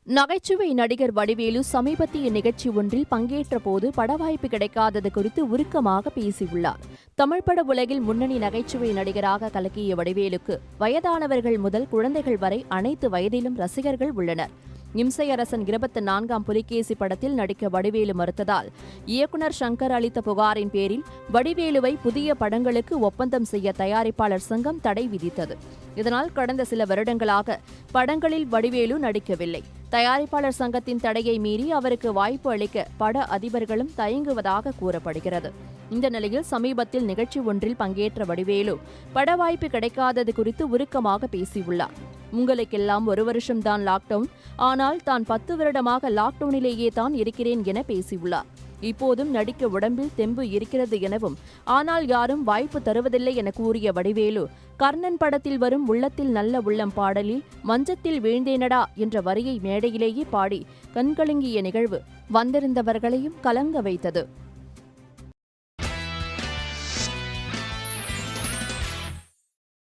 நகைச்சுவை நடிகர் வடிவேலு சமீபத்திய நிகழ்ச்சி ஒன்றில் பங்கேற்ற போது படவாய்ப்பு கிடைக்காதது குறித்து உருக்கமாக பேசியுள்ளார். தமிழ் பட உலகில் முன்னணி நகைச்சுவை நடிகராக கலக்கிய வடிவேலுக்கு வயதானவர்கள் முதல் குழந்தைகள் வரை அனைத்து வயதிலும் ரசிகர்கள் உள்ளனர். இம்சையரசன் 24ஆம் புலிகேசி படத்தில் நடிக்க வடிவேலு மறுத்ததால் இயக்குநர் சங்கர் அளித்த புகாரின் பேரில் வடிவேலுவை புதிய படங்களுக்கு ஒப்பந்தம் செய்ய தயாரிப்பாளர் சங்கம் தடை விதித்தது. இதனால் கடந்த சில வருடங்களாக படங்களில் வடிவேலு நடிக்கவில்லை. தயாரிப்பாளர் சங்கத்தின் தடையை மீறி அவருக்கு வாய்ப்பு அளிக்க பட அதிபர்களும் தயங்குவதாக கூறப்படுகிறது. இந்த நிலையில் சமீபத்தில் நிகழ்ச்சி ஒன்றில் பங்கேற்ற வடிவேலு பட வாய்ப்பு கிடைக்காதது குறித்து உருக்கமாக பேசியுள்ளார். உங்களுக்கெல்லாம் 1 வருஷம்தான் லாக்டவுன், ஆனால் தான் 10 வருடமாக லாக்டவுனிலேயே தான் இருக்கிறேன் என பேசியுள்ளார். இப்போதும் நடிக்க உடம்பில் தெம்பு இருக்கிறது எனவும், ஆனால் யாரும் வாய்ப்பு தருவதில்லை என கூறிய வடிவேலு, கர்ணன் படத்தில் வரும் உள்ளத்தில் நல்ல உள்ளம் பாடலில் மஞ்சத்தில் வீழ்ந்தேனடா என்ற வரியை மேடையிலேயே பாடி கண்கலங்கிய நிகழ்வு வந்திருந்தவர்களையும் கலங்க வைத்தது.